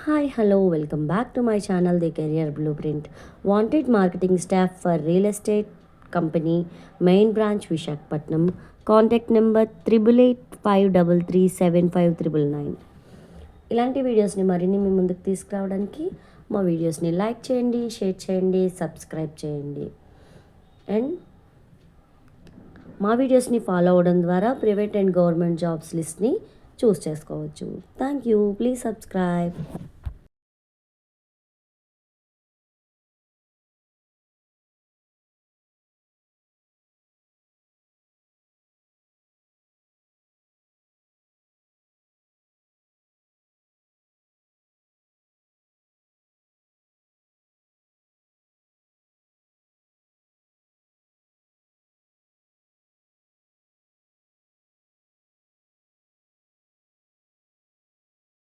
Hi, hello, welcome back to my channel, The Career Blueprint. Wanted marketing staff for real estate company, main branch Vishakhapatnam. Contact number 8885337599. ఇలాంటి వీడియోస్ని మరిన్ని మీ ముందుకు తీసుకురావడానికి మా వీడియోస్ని like చేయండి, షేర్ చేయండి, సబ్స్క్రైబ్ చేయండి. అండ్ మా వీడియోస్ని ఫాలో అవ్వడం ద్వారా ప్రైవేట్ అండ్ గవర్నమెంట్ జాబ్స్ లిస్ట్ని చూస్ చేసుకోవచ్చు. Thank you. Please subscribe.